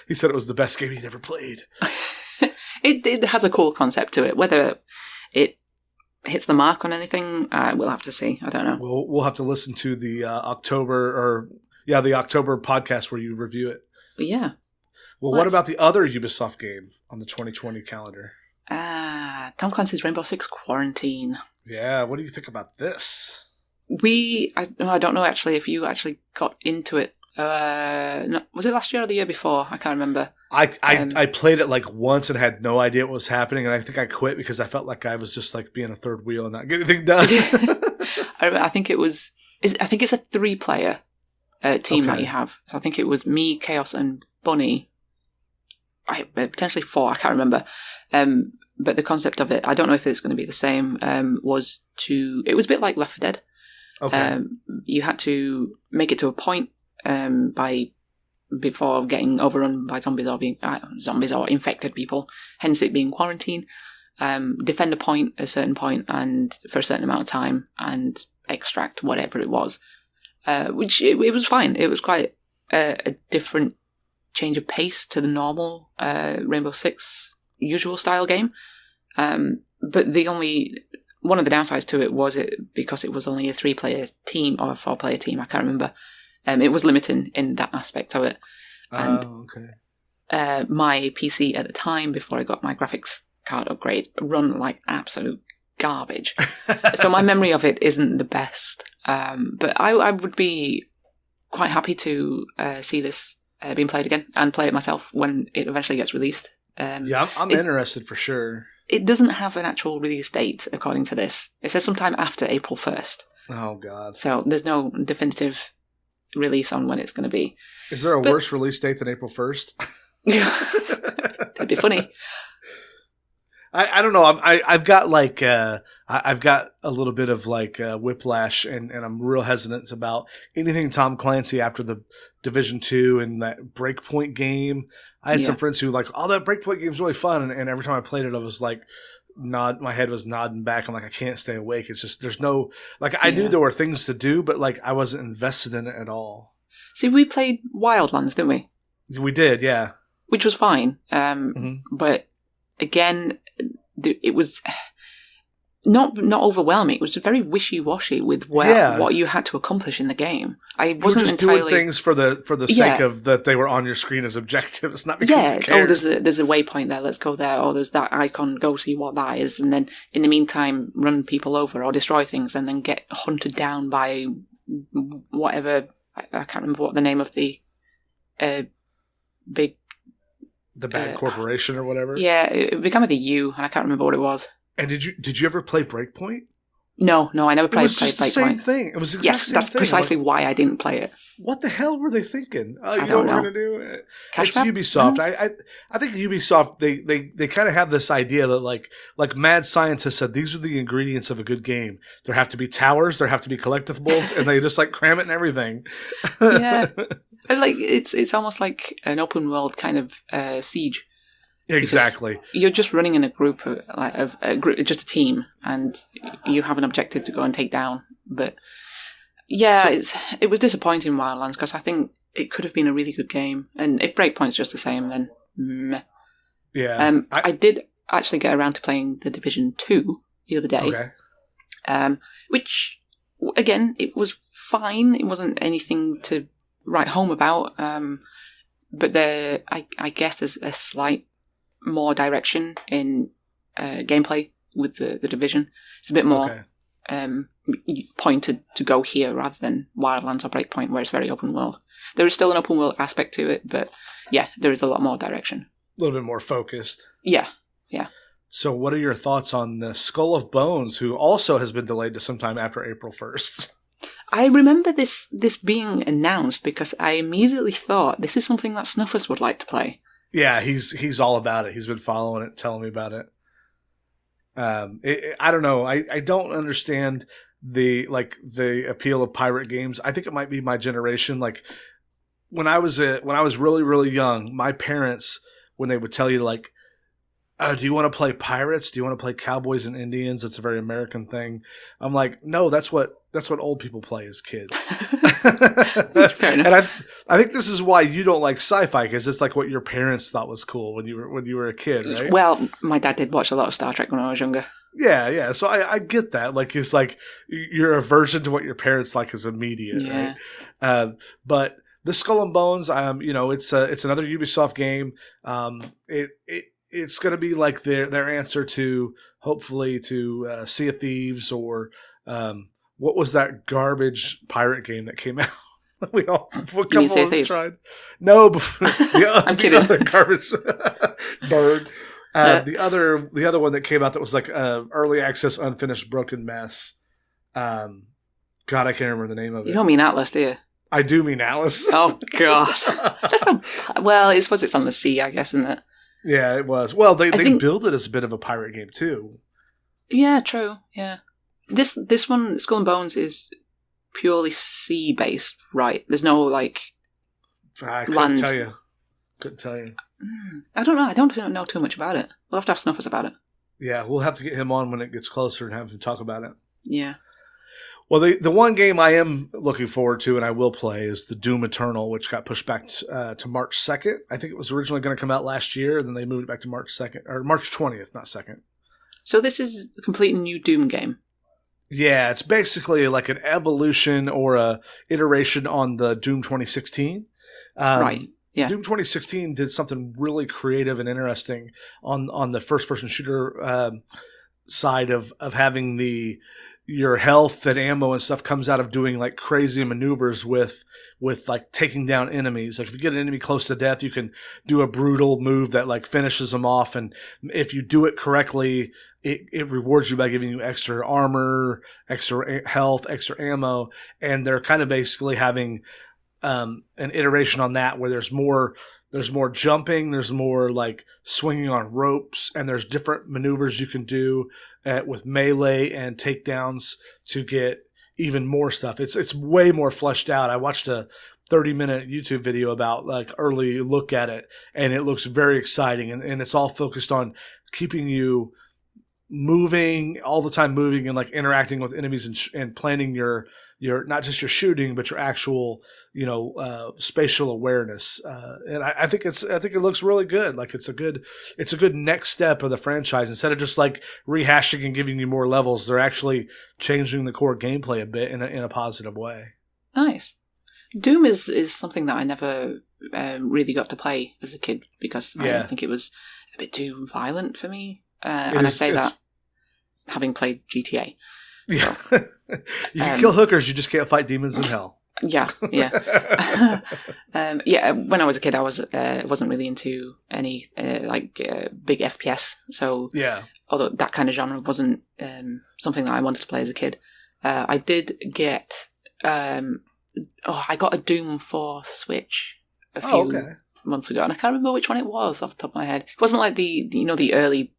[SPEAKER 2] He said it was the best game he'd ever played.
[SPEAKER 3] It has a cool concept to it. Whether it hits the mark on anything, we'll have to see. I don't know.
[SPEAKER 2] We'll have to listen to the October podcast where you review it.
[SPEAKER 3] Yeah.
[SPEAKER 2] Well, what about the other Ubisoft game on the 2020 calendar?
[SPEAKER 3] Tom Clancy's Rainbow Six Quarantine.
[SPEAKER 2] Yeah, what do you think about this?
[SPEAKER 3] I don't know actually if you actually got into it. No, was it last year or the year before? I can't remember.
[SPEAKER 2] I played it like once and had no idea what was happening, and I think I quit because I felt like I was just like being a third wheel and not getting anything done.
[SPEAKER 3] I think it's a 3-player team that you have. So I think it was me, Chaos, and Bunny. Potentially 4. I can't remember. But the concept of it, I don't know if it's going to be the same. It was a bit like Left 4 Dead.
[SPEAKER 2] Okay.
[SPEAKER 3] You had to make it to a point by before getting overrun by zombies or infected people, hence it being quarantine. Defend a point at a certain point and for a certain amount of time and extract whatever it was, which it was fine. It was quite a different change of pace to the normal Rainbow Six usual style game. But one of the downsides to it was because it was only a 3-player team or a 4-player team, I can't remember. It was limiting in that aspect of it. And my PC at the time, before I got my graphics card upgrade, run like absolute garbage. So my memory of it isn't the best. But I would be quite happy to see this being played again and play it myself when it eventually gets released.
[SPEAKER 2] Yeah, I'm interested for sure.
[SPEAKER 3] It doesn't have an actual release date, according to this. It says sometime after April 1st.
[SPEAKER 2] Oh, God.
[SPEAKER 3] So there's no definitive release on when it's going to be.
[SPEAKER 2] Is there a worse release date than April 1st?
[SPEAKER 3] It'd be funny.
[SPEAKER 2] I don't know. I've got like I've got a little bit of like whiplash, and I'm real hesitant about anything Tom Clancy after the Division 2 and that Breakpoint game. I had some friends who like, oh, that Breakpoint game's really fun, and every time I played it, I was like, my head was nodding back. I'm like, I can't stay awake. It's just there's no like I knew there were things to do, but like I wasn't invested in it at all.
[SPEAKER 3] See, we played Wildlands, didn't we?
[SPEAKER 2] We did, yeah.
[SPEAKER 3] Which was fine, but again, it was not overwhelming. It was very wishy-washy with what you had to accomplish in the game. I wasn't
[SPEAKER 2] just doing things for the sake of that they were on your screen as objectives, not because you cared.
[SPEAKER 3] There's a waypoint there. Let's go there. Or there's that icon. Go see what that is, and then in the meantime, run people over or destroy things, and then get hunted down by whatever. I can't remember what the name of the big.
[SPEAKER 2] The bad corporation or whatever?
[SPEAKER 3] Yeah, it began with a U, and I can't remember what it was.
[SPEAKER 2] And did you ever play Breakpoint?
[SPEAKER 3] No, I never played Breakpoint.
[SPEAKER 2] It was just the same thing. It was the exact same
[SPEAKER 3] that's
[SPEAKER 2] thing.
[SPEAKER 3] Precisely why I didn't play it.
[SPEAKER 2] What the hell were they thinking? Oh,
[SPEAKER 3] I don't know.
[SPEAKER 2] What we're going to do? It's
[SPEAKER 3] Cashback?
[SPEAKER 2] Ubisoft. I think Ubisoft, they kind of have this idea that like mad scientists said, these are the ingredients of a good game. There have to be towers, there have to be collectibles, and they just like cram it in everything.
[SPEAKER 3] Yeah. Like it's almost like an open world kind of Siege.
[SPEAKER 2] Exactly.
[SPEAKER 3] Because you're just running in a group just a team, and you have an objective to go and take down. But yeah, it was disappointing, Wildlands, because I think it could have been a really good game. And if Breakpoint's just the same, then meh.
[SPEAKER 2] Yeah.
[SPEAKER 3] I did actually get around to playing the Division 2 the other day. Okay. Which again, it was fine. It wasn't anything to write home about. But I guess there's a slight more direction in gameplay with the Division. It's a bit more pointed to go here rather than Wildlands or Breakpoint, where it's very open world. There is still an open world aspect to it, but yeah, there is a lot more direction.
[SPEAKER 2] A little bit more focused.
[SPEAKER 3] Yeah.
[SPEAKER 2] So what are your thoughts on the Skull of Bones, who also has been delayed to sometime after April 1st?
[SPEAKER 3] I remember this being announced because I immediately thought this is something that Snuffus would like to play.
[SPEAKER 2] Yeah, he's all about it. He's been following it, telling me about it. I don't know. I don't understand the appeal of pirate games. I think it might be my generation. Like when I was really, really young, my parents, when they would tell you like, do you want to play pirates? Do you want to play cowboys and Indians? It's a very American thing. I'm like, no, that's what old people play as kids.
[SPEAKER 3] Fair enough.
[SPEAKER 2] And I think this is why you don't like sci-fi, because it's like what your parents thought was cool when you were a kid, right?
[SPEAKER 3] Well, my dad did watch a lot of Star Trek when I was younger.
[SPEAKER 2] Yeah. So I get that. Like it's like your aversion to what your parents like is immediate, right? But the Skull and Bones, it's another Ubisoft game. It's going to be like their answer to hopefully to Sea of Thieves or what was that garbage pirate game that came out? We all tried. No,
[SPEAKER 3] I'm kidding.
[SPEAKER 2] The other garbage bird. The other one that came out that was like early access, unfinished, broken mess. God, I can't remember the name of it.
[SPEAKER 3] You don't mean Atlas, do you?
[SPEAKER 2] I do mean Atlas.
[SPEAKER 3] Oh God, I suppose it's on the sea, I guess, isn't it?
[SPEAKER 2] Yeah, it was. Well, they build it as a bit of a pirate game too.
[SPEAKER 3] Yeah, true. Yeah, this one, Skull and Bones, is purely sea based, right? There's no like
[SPEAKER 2] I couldn't
[SPEAKER 3] land.
[SPEAKER 2] tell you. Couldn't tell you.
[SPEAKER 3] I don't know. I don't know too much about it. We'll have to have Snuffers about it.
[SPEAKER 2] Yeah, we'll have to get him on when it gets closer and have him talk about it.
[SPEAKER 3] Yeah.
[SPEAKER 2] Well, the one game I am looking forward to and I will play is the Doom Eternal, which got pushed back to March 2nd. I think it was originally going to come out last year, and then they moved it back to March 2nd, or March 20th, not 2nd.
[SPEAKER 3] So this is a complete new Doom game.
[SPEAKER 2] Yeah, it's basically like an evolution or a iteration on the Doom 2016.
[SPEAKER 3] Right. Yeah.
[SPEAKER 2] Doom 2016 did something really creative and interesting on the first-person shooter side of having your health and ammo and stuff comes out of doing like crazy maneuvers with like taking down enemies. Like if you get an enemy close to death, you can do a brutal move that like finishes them off, and if you do it correctly, it rewards you by giving you extra armor, extra health, extra ammo, and they're kind of basically having an iteration on that where there's more jumping, there's more like swinging on ropes, and there's different maneuvers you can do with melee and takedowns to get even more stuff. It's way more fleshed out. I watched a 30-minute YouTube video about like early look at it, and it looks very exciting, and it's all focused on keeping you moving all the time, moving and like interacting with enemies and planning your not just your shooting, but your actual, spatial awareness. And I think it looks really good. Like it's a good next step of the franchise. Instead of just like rehashing and giving you more levels, they're actually changing the core gameplay a bit in a positive way.
[SPEAKER 3] Nice. Doom is something that I never really got to play as a kid because I think it was a bit too violent for me. And I say that having played GTA.
[SPEAKER 2] Yeah. You can kill hookers, you just can't fight demons in hell.
[SPEAKER 3] Yeah. When I was a kid, I wasn't really into any big FPS. So
[SPEAKER 2] yeah,
[SPEAKER 3] although that kind of genre wasn't something that I wanted to play as a kid, I did get I got a Doom for Switch a few months ago, and I can't remember which one it was off the top of my head. It wasn't like the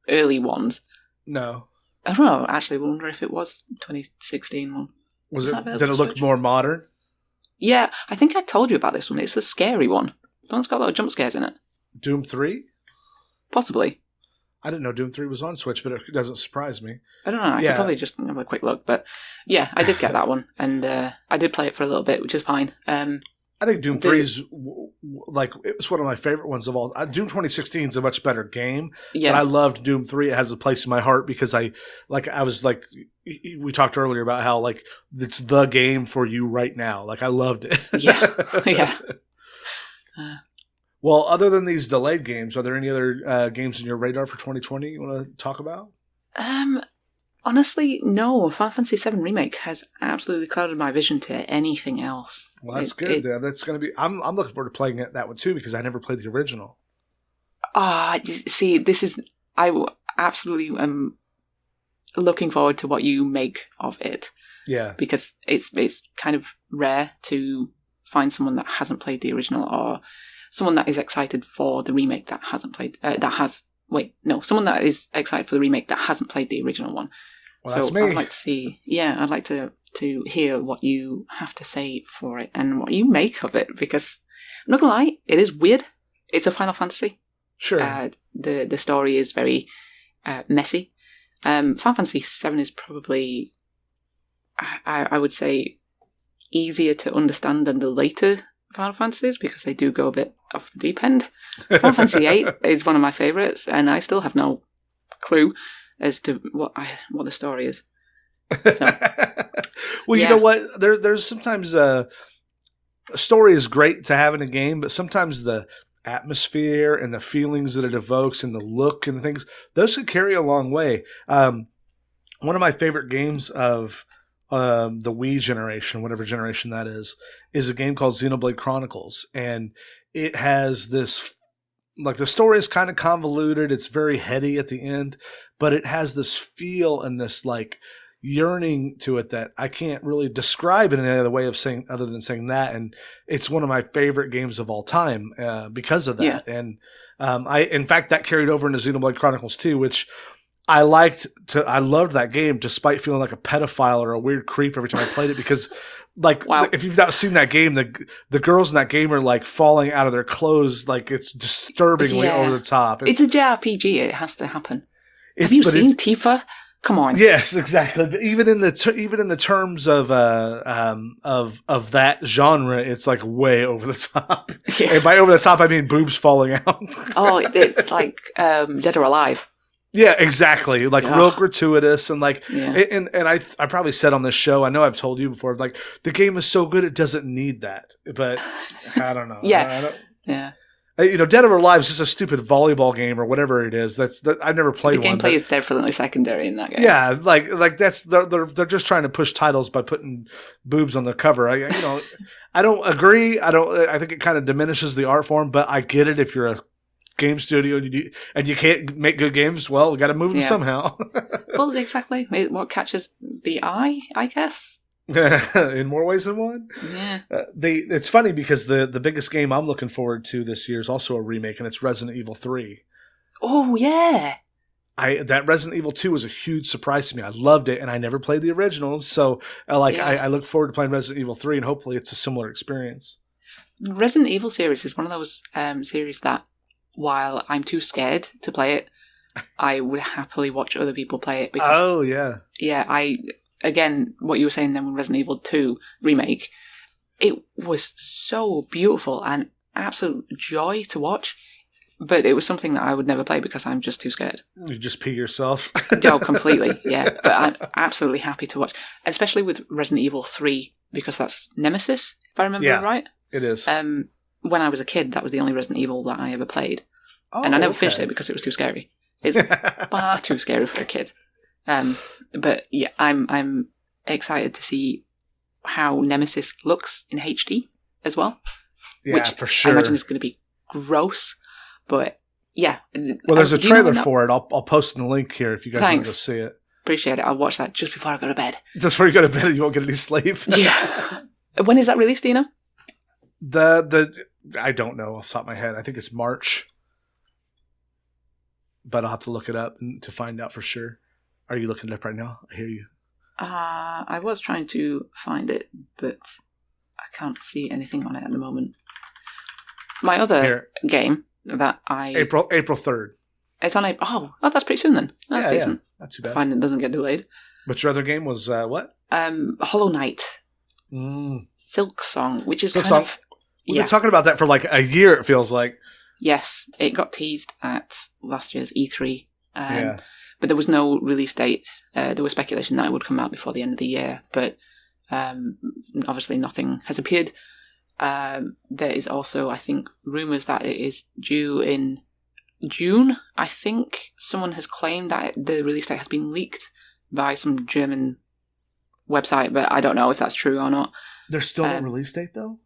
[SPEAKER 3] early ones.
[SPEAKER 2] No.
[SPEAKER 3] I don't know. Actually, I wonder if it was 2016 one.
[SPEAKER 2] Did it look more modern?
[SPEAKER 3] Yeah, I think I told you about this one. It's the scary one. The one's got a lot of jump scares in it.
[SPEAKER 2] Doom 3?
[SPEAKER 3] Possibly.
[SPEAKER 2] I didn't know Doom 3 was on Switch, but it doesn't surprise me.
[SPEAKER 3] I don't know. I could probably just have a quick look. But yeah, I did get that one. And I did play it for a little bit, which is fine.
[SPEAKER 2] I think Doom 3 is it's one of my favorite ones of all. Doom 2016 is a much better game, but I loved Doom 3. It has a place in my heart because we talked earlier about how like it's the game for you right now. Like I loved it.
[SPEAKER 3] Yeah.
[SPEAKER 2] Well, other than these delayed games, are there any other games in your radar for 2020 you want to talk about?
[SPEAKER 3] Honestly, no. Final Fantasy VII Remake has absolutely clouded my vision to anything else.
[SPEAKER 2] Well, that's good. That's going to be. I'm looking forward to playing that one too because I never played the original.
[SPEAKER 3] See, I absolutely am looking forward to what you make of it.
[SPEAKER 2] Yeah, because
[SPEAKER 3] it's kind of rare to find someone that hasn't played the original or someone that is excited for the remake that hasn't played. Someone that is excited for the remake that hasn't played the original one.
[SPEAKER 2] Well, that's me.
[SPEAKER 3] I'd like to see. Yeah, I'd like to hear what you have to say for it and what you make of it because I'm not gonna lie, it is weird. It's a Final Fantasy.
[SPEAKER 2] Sure.
[SPEAKER 3] The story is very messy. Final Fantasy VII is probably, I would say, easier to understand than the later Final Fantasies because they do go a bit off the deep end. Final Fantasy VIII is one of my favourites, and I still have no clue as to what the story is. So,
[SPEAKER 2] well, you know what? There's sometimes a story is great to have in a game, but sometimes the atmosphere and the feelings that it evokes and the look and the things, those can carry a long way. One of my favorite games of the Wii generation, whatever generation that is a game called Xenoblade Chronicles. And it has this, like the story is kind of convoluted. It's very heady at the end, but it has this feel and this like yearning to it that I can't really describe in any other way of saying other than saying that. And it's one of my favorite games of all time because of that. Yeah. And in fact, that carried over into Xenoblade Chronicles 2, which I loved that game despite feeling like a pedophile or a weird creep every time I played it because Like,
[SPEAKER 3] Wow.
[SPEAKER 2] if you've not seen that game, the girls in that game are like falling out of their clothes, like it's disturbingly over the top.
[SPEAKER 3] It's a JRPG. It has to happen. Have
[SPEAKER 2] But
[SPEAKER 3] you seen Tifa? Come on.
[SPEAKER 2] Yes, exactly. But even in the terms of that genre, it's like way over the top.
[SPEAKER 3] Yeah.
[SPEAKER 2] And by over the top, I mean boobs falling out.
[SPEAKER 3] Oh, it's like Dead or Alive.
[SPEAKER 2] Yeah, exactly. Like
[SPEAKER 3] Ugh.
[SPEAKER 2] real gratuitous and like,
[SPEAKER 3] Yeah.
[SPEAKER 2] and I probably said on this show, I know I've told you before, like the game is so good it doesn't need that. But I don't know.
[SPEAKER 3] Yeah. Yeah.
[SPEAKER 2] Dead or Alive is just a stupid volleyball game or whatever it is. I've never played
[SPEAKER 3] The
[SPEAKER 2] one.
[SPEAKER 3] gameplay is definitely secondary in that game.
[SPEAKER 2] Yeah, like that's they're just trying to push titles by putting boobs on the cover. I don't agree. I think it kind of diminishes the art form, but I get it if you're a game studio and you can't make good games. Well, you got to move them somehow.
[SPEAKER 3] Well, exactly. What catches the eye, I guess.
[SPEAKER 2] In more ways than one.
[SPEAKER 3] Yeah.
[SPEAKER 2] It's funny because the biggest game I'm looking forward to this year is also a remake, and it's Resident Evil 3.
[SPEAKER 3] Oh yeah.
[SPEAKER 2] That Resident Evil 2 was a huge surprise to me. I loved it, and I never played the originals, so I look forward to playing Resident Evil 3, and hopefully it's a similar experience.
[SPEAKER 3] Resident Evil series is one of those series that, while I'm too scared to play it, I would happily watch other people play it. Because,
[SPEAKER 2] oh yeah,
[SPEAKER 3] again, what you were saying then with Resident Evil 2 remake, it was so beautiful and absolute joy to watch. But it was something that I would never play because I'm just too scared.
[SPEAKER 2] You just pee yourself.
[SPEAKER 3] Oh, completely, yeah. But I'm absolutely happy to watch, especially with Resident Evil 3, because that's Nemesis, if I remember right.
[SPEAKER 2] It is.
[SPEAKER 3] When I was a kid, that was the only Resident Evil that I ever played. And I never finished it because it was too scary. It's far too scary for a kid. But yeah, I'm excited to see how Nemesis looks in HD as well.
[SPEAKER 2] Yeah,
[SPEAKER 3] which
[SPEAKER 2] for sure.
[SPEAKER 3] I imagine is going to be gross. But yeah.
[SPEAKER 2] Well, there's a trailer for it. I'll post in the link here if you guys want to go
[SPEAKER 3] Thanks.
[SPEAKER 2] see it.
[SPEAKER 3] Appreciate it. I'll watch that just before I go to bed.
[SPEAKER 2] Just before you go to bed, you won't get any sleep.
[SPEAKER 3] Yeah. When is that released, Dina?
[SPEAKER 2] I don't know off the top of my head. I think it's March. But I'll have to look it up to find out for sure. Are you looking it up right now? I hear you.
[SPEAKER 3] I was trying to find it, but I can't see anything on it at the moment. My other game that
[SPEAKER 2] April 3rd.
[SPEAKER 3] It's on April. Oh, that's pretty soon then. That's decent.
[SPEAKER 2] Not too bad.
[SPEAKER 3] Fine, it doesn't get delayed.
[SPEAKER 2] But your other game was what?
[SPEAKER 3] Hollow Knight. Silk Song, which is kind of...
[SPEAKER 2] We've been talking about that for like a year, it feels like. Yes,
[SPEAKER 3] it got teased at last year's E3. But there was no release date. There was speculation that it would come out before the end of the year, but obviously nothing has appeared. There is also, I think, rumours that it is due in June. I think someone has claimed that the release date has been leaked by some German website, but I don't know if that's true or not.
[SPEAKER 2] There's still no release date, though?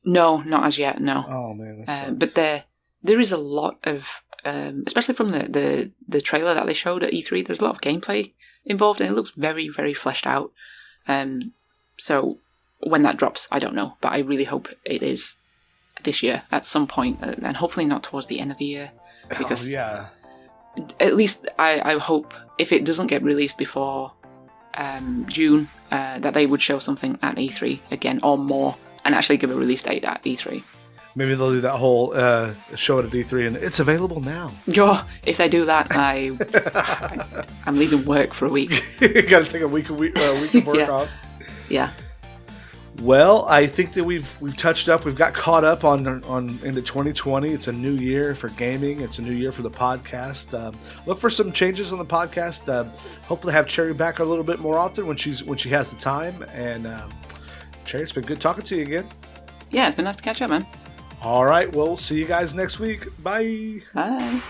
[SPEAKER 3] No, not as yet, no.
[SPEAKER 2] Oh, man, that sucks.
[SPEAKER 3] But there is a lot of... especially from the trailer that they showed at E3, there's a lot of gameplay involved, and it looks very, very fleshed out. So when that drops, I don't know, but I really hope it is this year at some point, and hopefully not towards the end of the year. Because at least I hope if it doesn't get released before June, that they would show something at E3 again, or more, and actually give a release date at E3.
[SPEAKER 2] Maybe they'll do that whole show it at E3 and it's available now.
[SPEAKER 3] If they do that, I'm leaving work for a week.
[SPEAKER 2] You got to take a week of work off.
[SPEAKER 3] Yeah.
[SPEAKER 2] Well, I think that we've touched up. We've got caught up on into 2020. It's a new year for gaming. It's a new year for the podcast. Look for some changes on the podcast. Hopefully, have Cherry back a little bit more often when she has the time. And Cherry, it's been good talking to you again.
[SPEAKER 3] Yeah, it's been nice to catch up, man.
[SPEAKER 2] All right. Well, we'll see you guys next week. Bye.
[SPEAKER 3] Bye.